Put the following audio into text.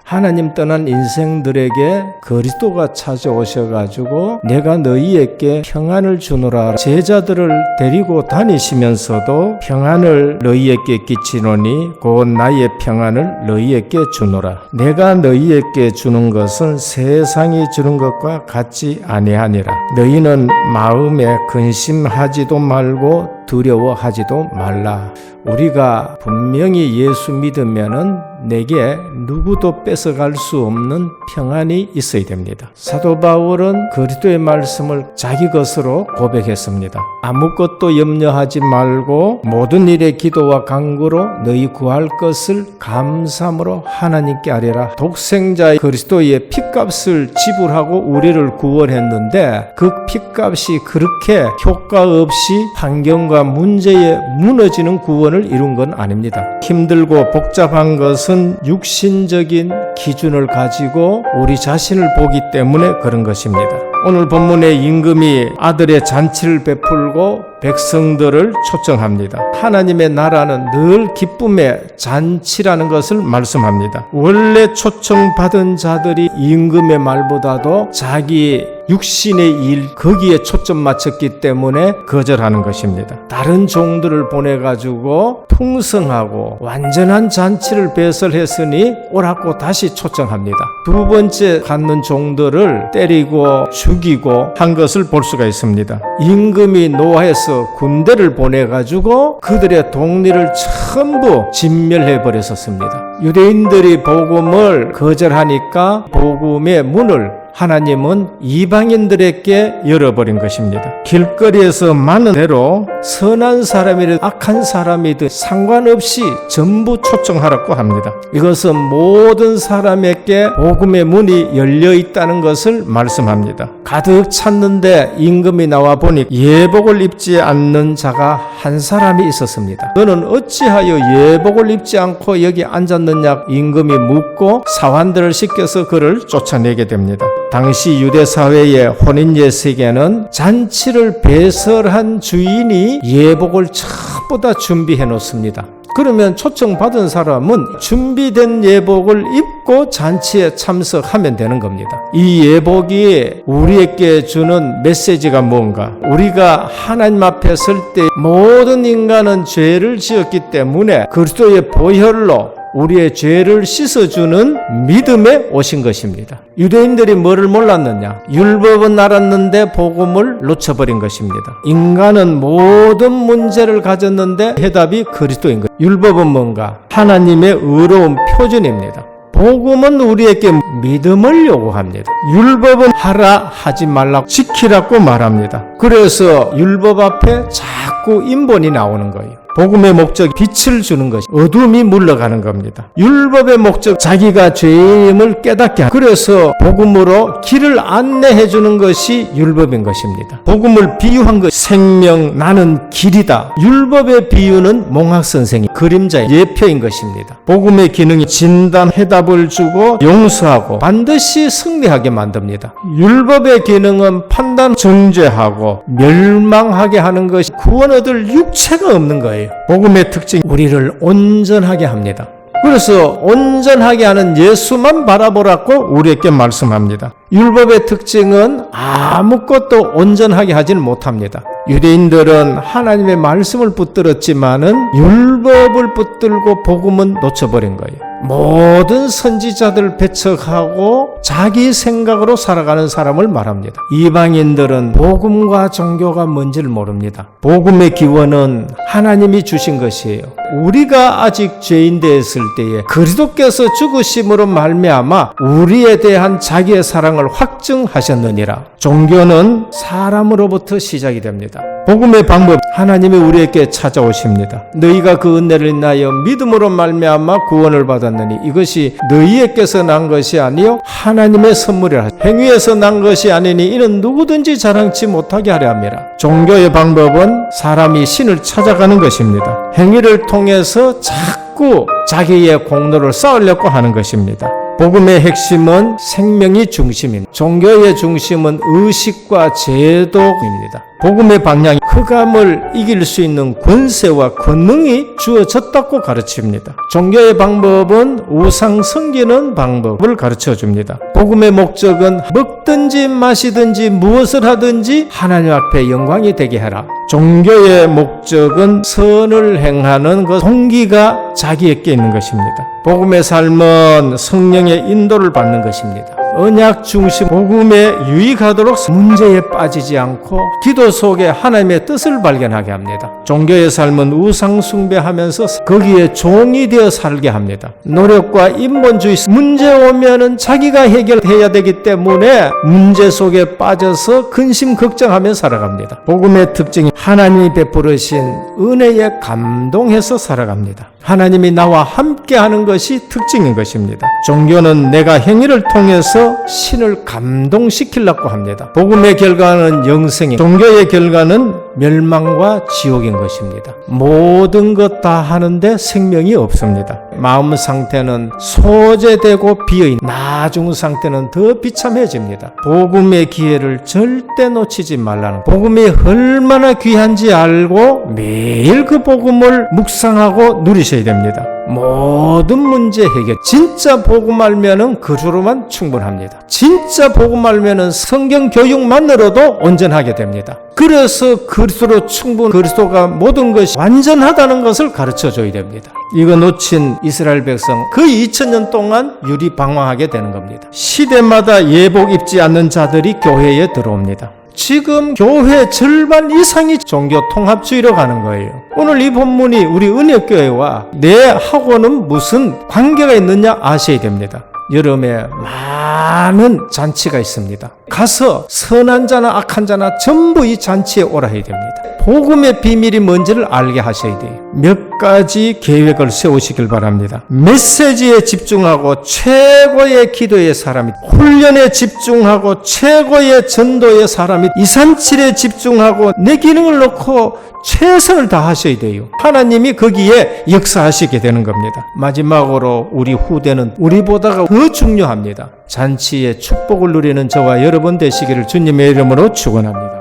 하나님 떠난 인생들에게 그리스도가 찾아오셔가지고 내가 너희에게 평안을 주노라. 제자들을 데리고 다니시면서도 평안을 너희에게 끼치노니 곧 나의 평안을 너희에게 주노라. 내가 너희에게 주는 것은 세상이 주는 것과 같지 아니하니라. 너희는 마음에 근심하지도 말고 두려워하지도 말라. 우리가 분명히 예수 믿으면은 내게 누구도 뺏어갈 수 없는 평안이 있어야 됩니다. 사도 바울은 그리스도의 말씀을 자기 것으로 고백했습니다. 아무것도 염려하지 말고 모든 일에 기도와 간구로 너희 구할 것을 감사함으로 하나님께 아뢰라. 독생자 그리스도의 핏값을 지불하고 우리를 구원했는데 그 핏값이 그렇게 효과 없이 환경과 문제에 무너지는 구원을 이룬 건 아닙니다. 힘들고 복잡한 것은 육신적인 기준을 가지고 우리 자신을 보기 때문에 그런 것입니다. 오늘 본문의 임금이 아들의 잔치를 베풀고 백성들을 초청합니다. 하나님의 나라는 늘 기쁨의 잔치라는 것을 말씀합니다. 원래 초청받은 자들이 임금의 말보다도 자기 육신의 일 거기에 초점 맞췄기 때문에 거절하는 것입니다. 다른 종들을 보내가지고 풍성하고 완전한 잔치를 배설했으니 오라고 다시 초청합니다. 두 번째 갖는 종들을 때리고 죽이고 한 것을 볼 수가 있습니다. 임금이 노해서 군대를 보내가지고 그들의 동리를 전부 진멸해 버렸었습니다. 유대인들이 복음을 거절하니까 복음의 문을 하나님은 이방인들에게 열어버린 것입니다. 길거리에서 많은 대로 선한 사람이든 악한 사람이든 상관없이 전부 초청하라고 합니다. 이것은 모든 사람에게 복음의 문이 열려 있다는 것을 말씀합니다. 가득 찼는데 임금이 나와 보니 예복을 입지 않는 자가 한 사람이 있었습니다. 너는 어찌하여 예복을 입지 않고 여기 앉았느냐 임금이 묻고 사환들을 시켜서 그를 쫓아내게 됩니다. 당시 유대 사회의 혼인 예식에는 잔치를 배설한 주인이 예복을 전부 다 준비해 놓습니다. 그러면 초청받은 사람은 준비된 예복을 입고 잔치에 참석하면 되는 겁니다. 이 예복이 우리에게 주는 메시지가 뭔가? 우리가 하나님 앞에 설 때 모든 인간은 죄를 지었기 때문에 그리스도의 보혈로 우리의 죄를 씻어주는 믿음에 오신 것입니다. 유대인들이 뭐를 몰랐느냐? 율법은 알았는데 복음을 놓쳐버린 것입니다. 인간은 모든 문제를 가졌는데 해답이 그리스도인 거예요. 율법은 뭔가? 하나님의 의로운 표준입니다. 복음은 우리에게 믿음을 요구합니다. 율법은 하라 하지 말라 지키라고 말합니다. 그래서 율법 앞에 자꾸 인본이 나오는 거예요. 복음의 목적 빛을 주는 것이 어둠이 물러가는 겁니다. 율법의 목적 자기가 죄임을 깨닫게 하는 그래서 복음으로 길을 안내해 주는 것이 율법인 것입니다. 복음을 비유한 것 생명 나는 길이다. 율법의 비유는 몽학 선생이 그림자의 예표인 것입니다. 복음의 기능이 진단 해답을 주고 용서하고 반드시 승리하게 만듭니다. 율법의 기능은 판단 정죄하고 멸망하게 하는 것이 구원 얻을 육체가 없는 거예요. 복음의 특징이 우리를 온전하게 합니다. 그래서 온전하게 하는 예수만 바라보라고 우리에게 말씀합니다. 율법의 특징은 아무것도 온전하게 하지는 못합니다. 유대인들은 하나님의 말씀을 붙들었지만은 율법을 붙들고 복음은 놓쳐버린 거예요. 모든 선지자들 배척하고 자기 생각으로 살아가는 사람을 말합니다. 이방인들은 복음과 종교가 뭔지를 모릅니다. 복음의 기원은 하나님이 주신 것이에요. 우리가 아직 죄인 되었을 때에 그리스도께서 죽으심으로 말미암아 우리에 대한 자기의 사랑을 확증하셨느니라. 종교는 사람으로부터 시작이 됩니다. 복음의 방법 하나님이 우리에게 찾아오십니다. 너희가 그 은혜를 인하여 믿음으로 말미암아 구원을 받았느니 이것이 너희에게서 난 것이 아니요 하나님의 선물이라. 행위에서 난 것이 아니니 이는 누구든지 자랑치 못하게 하려 함이라. 종교의 방법은 사람이 신을 찾아가는 것입니다. 행위를 통해서 자꾸 자기의 공로를 쌓으려고 하는 것입니다. 복음의 핵심은 생명이 중심입니다. 종교의 중심은 의식과 제도입니다. 복음의 방향이 흑암을 이길 수 있는 권세와 권능이 주어졌다고 가르칩니다. 종교의 방법은 우상 섬기는 방법을 가르쳐줍니다. 복음의 목적은 먹든지 마시든지 무엇을 하든지 하나님 앞에 영광이 되게 하라. 종교의 목적은 선을 행하는 그 동기가 자기에게 있는 것입니다. 복음의 삶은 성령의 인도를 받는 것입니다. 언약 중심 복음에 유익하도록 문제에 빠지지 않고 기도 속에 하나님의 뜻을 발견하게 합니다. 종교의 삶은 우상 숭배하면서 거기에 종이 되어 살게 합니다. 노력과 인본주의, 문제 오면은 자기가 해결해야 되기 때문에 문제 속에 빠져서 근심 걱정하며 살아갑니다. 복음의 특징이 하나님이 베푸르신 은혜에 감동해서 살아갑니다. 하나님이 나와 함께하는 것이 특징인 것입니다. 종교는 내가 행위를 통해서 신을 감동시키려고 합니다. 복음의 결과는 영생이, 종교의 결과는 멸망과 지옥인 것입니다. 모든 것 다 하는데 생명이 없습니다. 마음 상태는 소재되고 비어있는, 나중 상태는 더 비참해집니다. 복음의 기회를 절대 놓치지 말라는, 복음이 얼마나 귀한지 알고 매일 그 복음을 묵상하고 누리셔야 됩니다. 모든 문제 해결, 진짜 복음 알면은 그주로만 충분합니다. 진짜 복음 알면은 성경 교육만으로도 온전하게 됩니다. 그래서 그리스도로 충분, 그리스도가 모든 것이 완전하다는 것을 가르쳐줘야 됩니다. 이거 놓친 이스라엘 백성 그 2000년 동안 유리방황하게 되는 겁니다. 시대마다 예복 입지 않는 자들이 교회에 들어옵니다. 지금 교회 절반 이상이 종교 통합주의로 가는 거예요. 오늘 이 본문이 우리 은혜교회와 내 하고는 무슨 관계가 있느냐 아셔야 됩니다. 여름에 많은 잔치가 있습니다. 가서 선한 자나 악한 자나 전부 이 잔치에 오라 해야 됩니다. 복음의 비밀이 뭔지를 알게 하셔야 돼요. 몇 가지 계획을 세우시길 바랍니다. 메시지에 집중하고 최고의 기도의 사람이, 훈련에 집중하고 최고의 전도의 사람이, 237에 집중하고 내 기능을 놓고 최선을 다하셔야 돼요. 하나님이 거기에 역사하시게 되는 겁니다. 마지막으로 우리 후대는 우리보다가 더 중요합니다. 잔치의 축복을 누리는 저와 여러분 되시기를 주님의 이름으로 축원합니다.